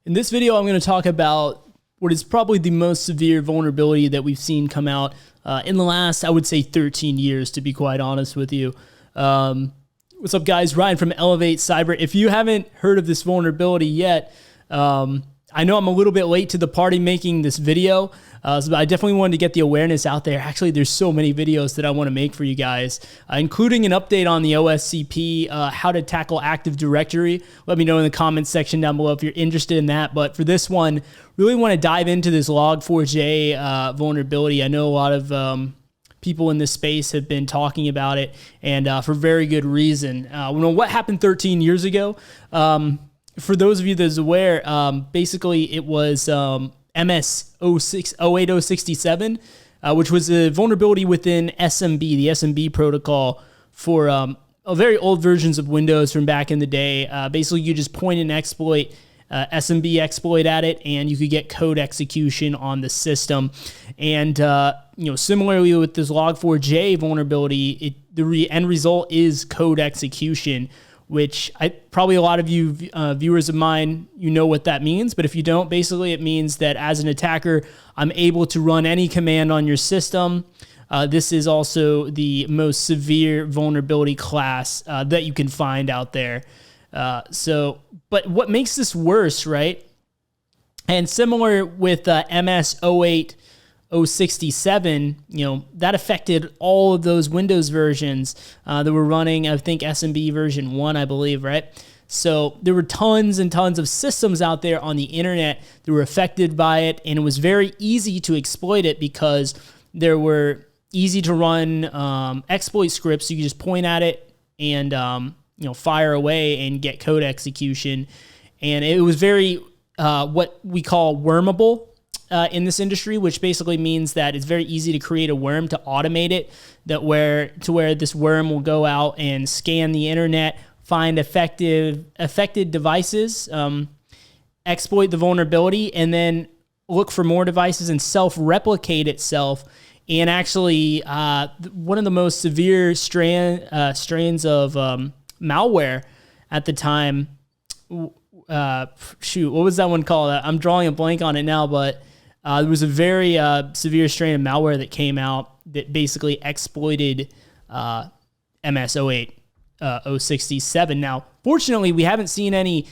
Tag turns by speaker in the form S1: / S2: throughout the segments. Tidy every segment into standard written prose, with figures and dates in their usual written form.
S1: In this video, I'm going to talk about what is probably the most severe vulnerability that we've seen come out in the last, I would say, 13 years, to be quite honest with you. What's up, guys? Ryan from elevatecyber. If you haven't heard of this vulnerability yet, I know I'm a little bit late to the party making this video, so I definitely wanted to get the awareness out there. Actually, there's so many videos that I want to make for you guys, including an update on the OSCP, how to tackle Active Directory. Let me know in the comments section down below if you're interested in that. But for this one, really want to dive into this Log4j vulnerability. I know a lot of people in this space have been talking about it, and for very good reason. What happened 13 years ago? For those of you that's aware, basically it was MS 08067, which was a vulnerability within SMB, the SMB protocol for very old versions of Windows from back in the day. Basically, you just point an exploit, SMB exploit at it, and you could get code execution on the system. And similarly with this Log4j vulnerability, the end result is code execution, which probably a lot of you viewers of mine, you know what that means. But if you don't, basically it means that as an attacker, I'm able to run any command on your system. This is also the most severe vulnerability class that you can find out there. But what makes this worse, right? And similar with MS 08067, that affected all of those Windows versions that were running, I think, SMB version 1, I believe, right? So there were tons and tons of systems out there on the internet that were affected by it, and it was very easy to exploit it because there were easy to run exploit scripts. So you could just point at it and fire away and get code execution. And it was very what we call wormable in this industry, which basically means that it's very easy to create a worm, to automate it, where this worm will go out and scan the internet, find affected devices, exploit the vulnerability, and then look for more devices and self-replicate itself. And actually, one of the most severe strains of malware at the time, what was that one called? I'm drawing a blank on it now, but there was a very severe strain of malware that came out that basically exploited MS 08067. Now, fortunately, we haven't seen any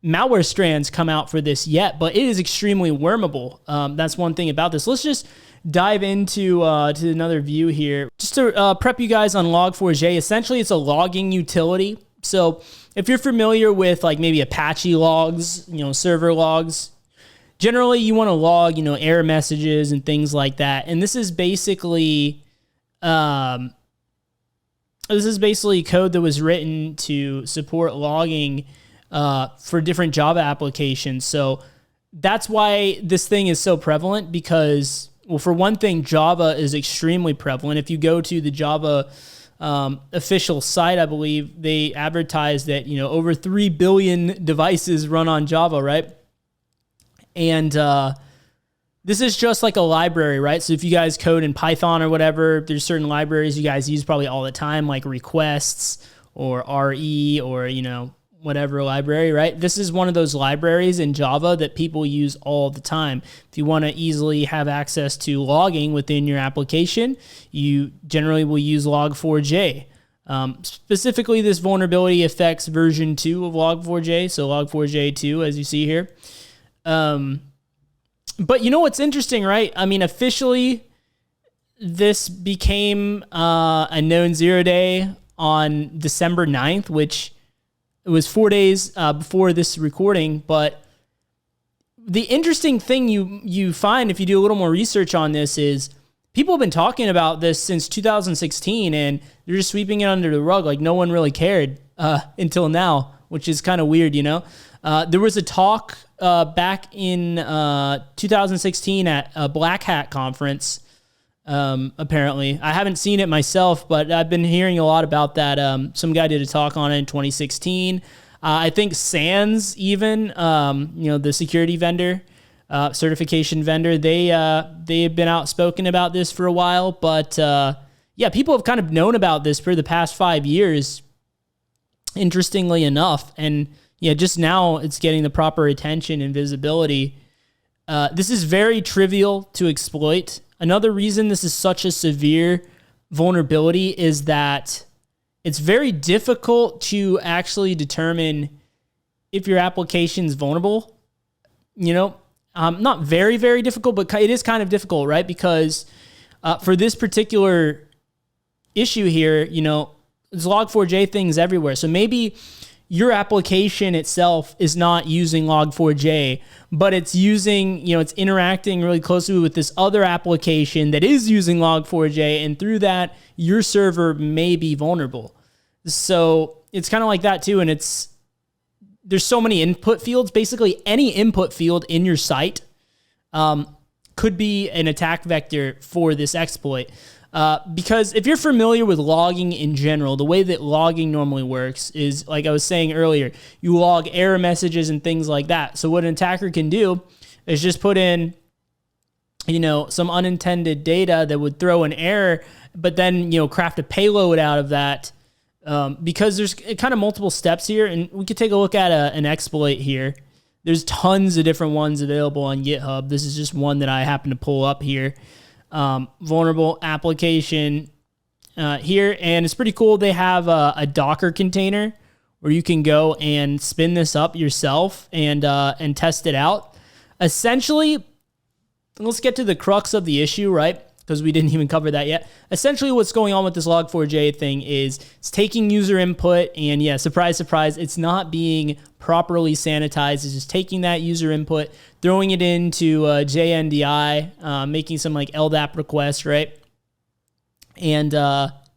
S1: malware strands come out for this yet, but it is extremely wormable. That's one thing about this. Let's just dive into to another view here. Just to prep you guys on Log4j, essentially it's a logging utility. So if you're familiar with like maybe Apache logs, server logs, generally you want to log, error messages and things like that. And this is basically code that was written to support logging for different Java applications. So that's why this thing is so prevalent because, well, for one thing, Java is extremely prevalent. If you go to the Java official site, I believe they advertise that, over 3 billion devices run on Java, right? And this is just like a library, right? So if you guys code in Python or whatever, there's certain libraries you guys use probably all the time, like requests or RE or, whatever library, right? This is one of those libraries in Java that people use all the time. If you want to easily have access to logging within your application, you generally will use Log4j. Specifically, this vulnerability affects version 2 of Log4j, so Log4j 2, as you see here. But what's interesting, right? I mean, officially, this became a known zero day on December 9th, which it was 4 days before this recording. But the interesting thing you find if you do a little more research on this is people have been talking about this since 2016, and they're just sweeping it under the rug like no one really cared until now, which is kind of weird, There was a talk back in 2016 at a Black Hat conference, apparently. I haven't seen it myself, but I've been hearing a lot about that. Some guy did a talk on it in 2016. I think SANS even, the security vendor, certification vendor, they have been outspoken about this for a while. But people have kind of known about this for the past 5 years, interestingly enough. And yeah, just now it's getting the proper attention and visibility. This is very trivial to exploit. Another reason this is such a severe vulnerability is that it's very difficult to actually determine if your application is vulnerable. Not very, very difficult, but it is kind of difficult, right? Because for this particular issue here, there's Log4j things everywhere. So maybe your application itself is not using Log4j, but it's using, it's interacting really closely with this other application that is using Log4j, and through that, your server may be vulnerable. So it's kind of like that too, and there's so many input fields. Basically, any input field in your site could be an attack vector for this exploit. Because if you're familiar with logging in general, the way that logging normally works is, like I was saying earlier, you log error messages and things like that. So what an attacker can do is just put in, some unintended data that would throw an error, but then, craft a payload out of that. Because there's kind of multiple steps here, and we could take a look at an exploit here. There's tons of different ones available on GitHub. This is just one that I happen to pull up here. Vulnerable application here, and it's pretty cool. They have a Docker container where you can go and spin this up yourself and test it out. Essentially, let's get to the crux of the issue, right? Because we didn't even cover that yet. Essentially, what's going on with this Log4j thing is it's taking user input, and yeah, surprise, surprise, it's not being properly sanitized. It's just taking that user input, throwing it into JNDI, making some like LDAP request, right? And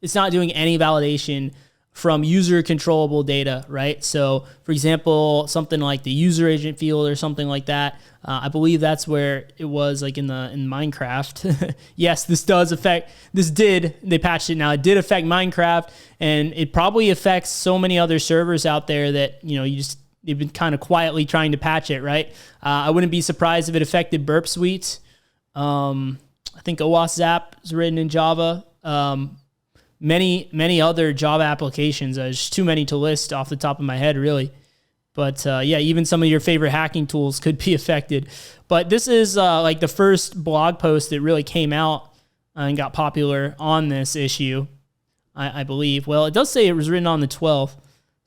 S1: it's not doing any validation from user controllable data, right? So, for example, something like the user agent field or something like that. I believe that's where it was, like in Minecraft. Yes, they patched it now. It did affect Minecraft, and it probably affects so many other servers out there that, they've been kind of quietly trying to patch it, right? I wouldn't be surprised if it affected Burp Suite. I think OWASP Zap is written in Java. Many other Java applications. There's too many to list off the top of my head, really. But yeah, even some of your favorite hacking tools could be affected. But this is like the first blog post that really came out and got popular on this issue, I believe. Well, it does say it was written on the 12th.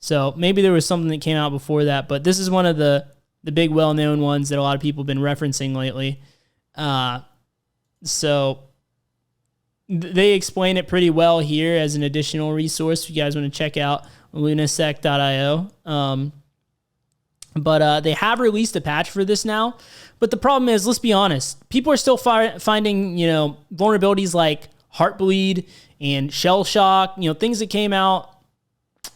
S1: So maybe there was something that came out before that. But this is one of the big well-known ones that a lot of people have been referencing lately. So they explain it pretty well here as an additional resource if you guys want to check out lunasec.io. But they have released a patch for this now. But the problem is, let's be honest, people are still finding, vulnerabilities like Heartbleed and Shell Shock, things that came out,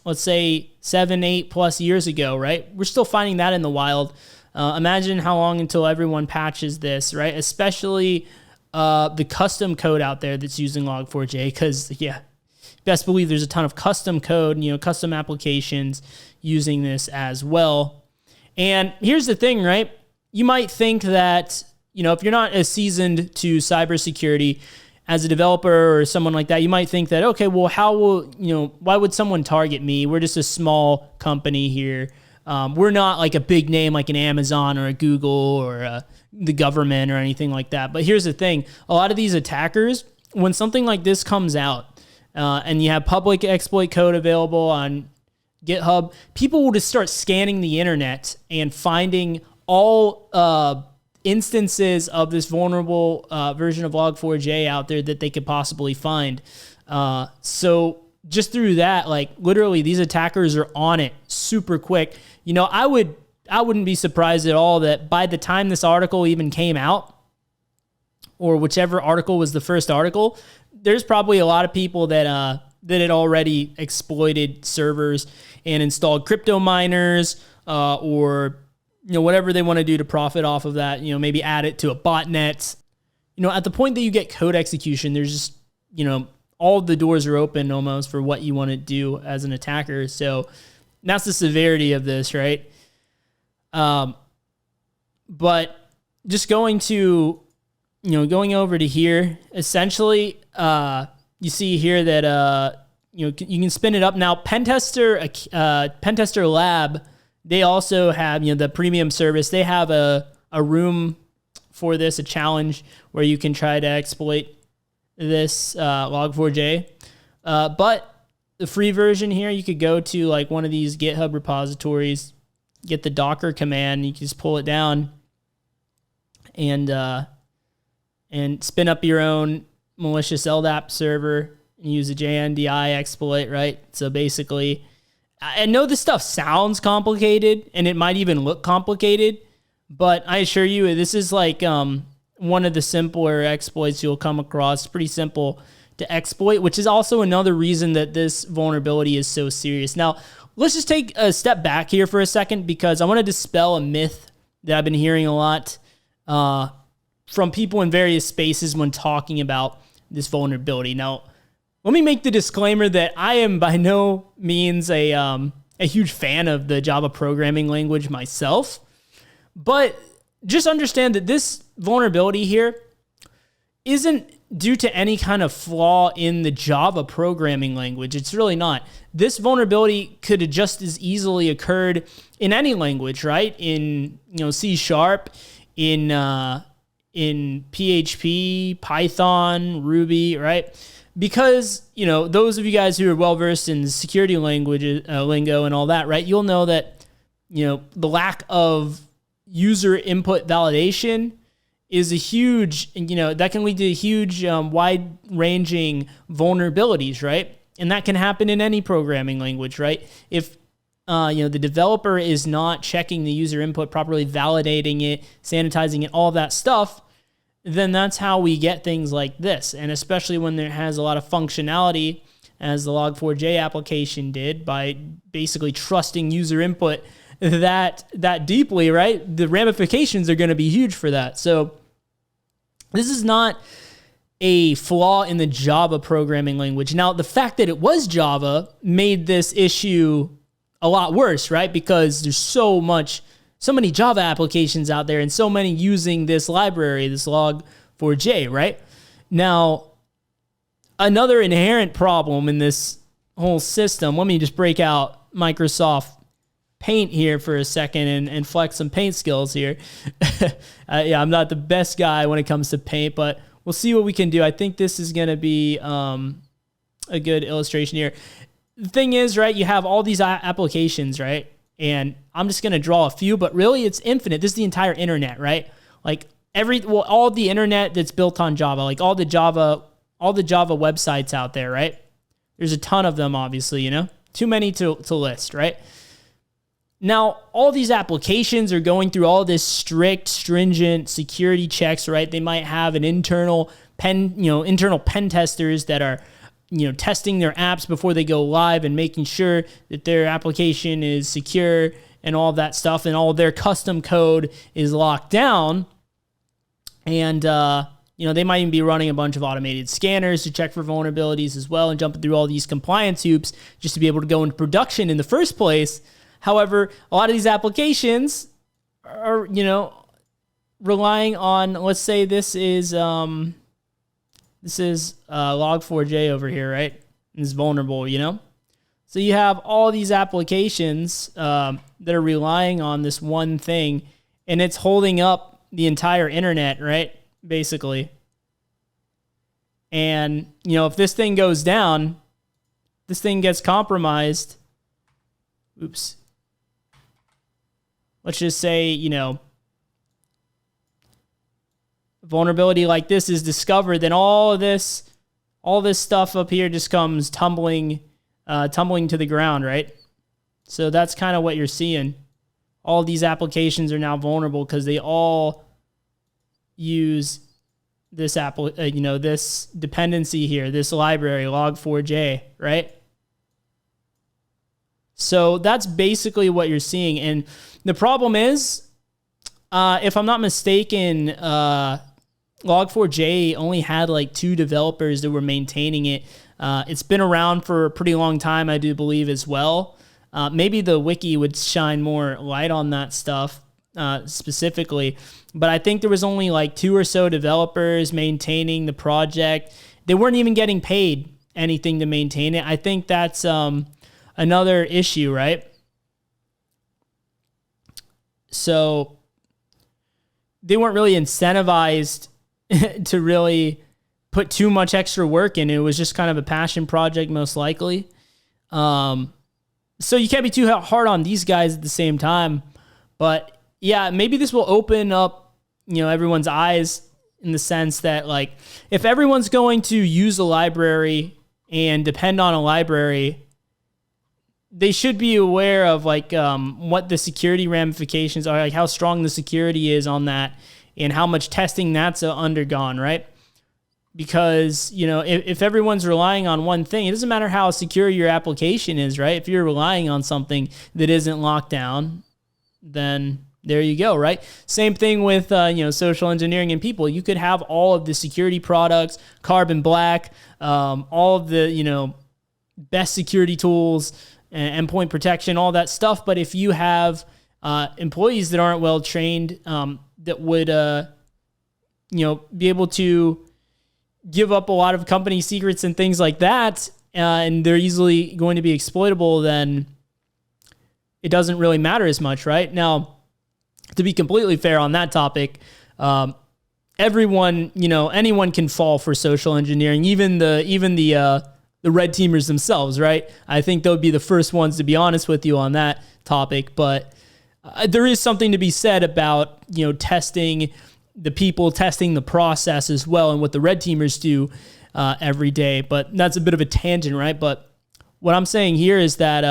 S1: let's say 7-8+ years ago, right? We're still finding that in the wild. Imagine how long until everyone patches this, right? Especially the custom code out there that's using Log4j, because, yeah, best believe there's a ton of custom code, custom applications using this as well. And here's the thing, right? You might think that, if you're not as seasoned to cybersecurity as a developer or someone like that, you might think that, okay, well, why would someone target me? We're just a small company here. We're not like a big name like an Amazon or a Google or the government or anything like that. But here's the thing. A lot of these attackers, when something like this comes out and you have public exploit code available on GitHub, people will just start scanning the internet and finding all instances of this vulnerable version of Log4j out there that they could possibly find. So just through that, like literally these attackers are on it super quick. I wouldn't be surprised at all that by the time this article even came out, or whichever article was the first article, there's probably a lot of people that had already exploited servers and installed crypto miners or whatever they want to do to profit off of that. Maybe add it to a botnet. At the point that you get code execution, there's just all the doors are open almost for what you want to do as an attacker. So that's the severity of this, right? But just going over to here, essentially, you see here that you can spin it up now. Pentester Lab they also have, the premium service. They have a room for this, a challenge where you can try to exploit this log4j. But the free version here, you could go to like one of these GitHub repositories, get the Docker command, you can just pull it down and spin up your own malicious LDAP server and use a JNDI exploit, right? So basically, I know this stuff sounds complicated and it might even look complicated, but I assure you, this is like one of the simpler exploits you'll come across. It's pretty simple to exploit, which is also another reason that this vulnerability is so serious. Now, let's just take a step back here for a second, because I want to dispel a myth that I've been hearing a lot from people in various spaces when talking about this vulnerability. Now, let me make the disclaimer that I am by no means a huge fan of the Java programming language myself, but just understand that this vulnerability here isn't due to any kind of flaw in the Java programming language. It's really not. This vulnerability could have just as easily occurred in any language, right? In C#, in PHP, Python, Ruby, right? Because, those of you guys who are well-versed in security language, lingo and all that, right, you'll know that, the lack of user input validation is a huge, that can lead to huge, wide-ranging vulnerabilities, right? And that can happen in any programming language, right? If, the developer is not checking the user input properly, validating it, sanitizing it, all that stuff, then that's how we get things like this. And especially when there has a lot of functionality, as the log4j application did, by basically trusting user input that deeply, right? The ramifications are going to be huge for that. So this is not a flaw in the Java programming language. Now, the fact that it was Java made this issue a lot worse, right? Because there's so many Java applications out there and so many using this library, this log4j, right? Now, another inherent problem in this whole system, let me just break out Microsoft Paint here for a second and flex some Paint skills here. Yeah, I'm not the best guy when it comes to Paint, but we'll see what we can do. I think this is going to be a good illustration here. The thing is, right, you have all these applications, right? And I'm just going to draw a few, but really it's infinite. This is the entire internet, right? Like all the internet that's built on Java, like all the Java websites out there, right? There's a ton of them, obviously, too many to list, right? Now, all these applications are going through all this stringent security checks, right? They might have an internal pen testers that are, testing their apps before they go live and making sure that their application is secure and all that stuff, and all their custom code is locked down. And, they might even be running a bunch of automated scanners to check for vulnerabilities as well, and jumping through all these compliance hoops just to be able to go into production in the first place. However, a lot of these applications are, relying on, let's say this is log4j over here, right? It's vulnerable, So you have all these applications that are relying on this one thing, and it's holding up the entire internet, right? Basically. And, if this thing goes down, this thing gets compromised. Oops. Let's just say, vulnerability like this is discovered, then all this stuff up here just comes tumbling to the ground, right? So that's kind of what you're seeing. All these applications are now vulnerable because they all use this this dependency here, this library log4j, right? So that's basically what you're seeing. And the problem is, if I'm not mistaken, log4j only had like 2 developers that were maintaining it. It's been around for a pretty long time, I do believe, as well. Maybe the wiki would shine more light on that stuff specifically. But I think there was only like 2 or so developers maintaining the project. They weren't even getting paid anything to maintain it. I think that's another issue, right? So they weren't really incentivized to really put too much extra work in. It was just kind of a passion project, most likely. So you can't be too hard on these guys at the same time. But yeah, maybe this will open up, everyone's eyes in the sense that, like, if everyone's going to use a library and depend on a library, they should be aware of, like, what the security ramifications are, like how strong the security is on that and how much testing that's undergone, right? Because, if everyone's relying on one thing, it doesn't matter how secure your application is, right? If you're relying on something that isn't locked down, then there you go, right? Same thing with, social engineering and people. You could have all of the security products, Carbon Black, all of the, best security tools, endpoint protection, all that stuff. But if you have employees that aren't well trained, that would, be able to give up a lot of company secrets and things like that, and they're easily going to be exploitable, then it doesn't really matter as much, right? Now, to be completely fair on that topic, everyone, anyone can fall for social engineering, even the red teamers themselves, right? I think they would be the first ones to be honest with you on that topic, but there is something to be said about, testing the people, testing the process as well, and what the red teamers do every day. But that's a bit of a tangent, right? But what I'm saying here is that,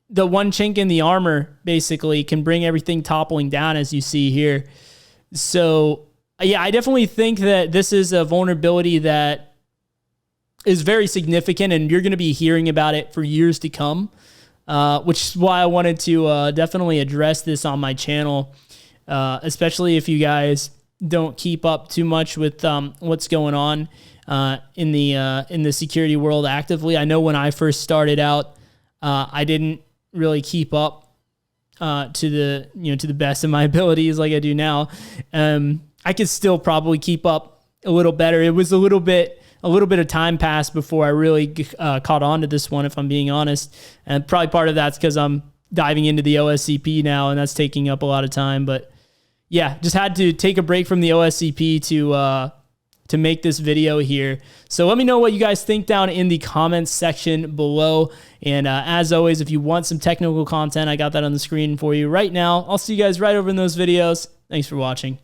S1: the one chink in the armor basically can bring everything toppling down, as you see here. So, yeah, I definitely think that this is a vulnerability that is very significant, and you're going to be hearing about it for years to come, which is why I wanted to definitely address this on my channel. Especially if you guys don't keep up too much with what's going on in the security world actively. I know when I first started out, I didn't really keep up to the best of my abilities like I do now. I could still probably keep up a little better. It was a little bit of time passed before I really caught on to this one, if I'm being honest. And probably part of that's because I'm diving into the OSCP now, and that's taking up a lot of time. But yeah, just had to take a break from the OSCP to make this video here. So let me know what you guys think down in the comments section below. And as always, if you want some technical content, I got that on the screen for you right now. I'll see you guys right over in those videos. Thanks for watching.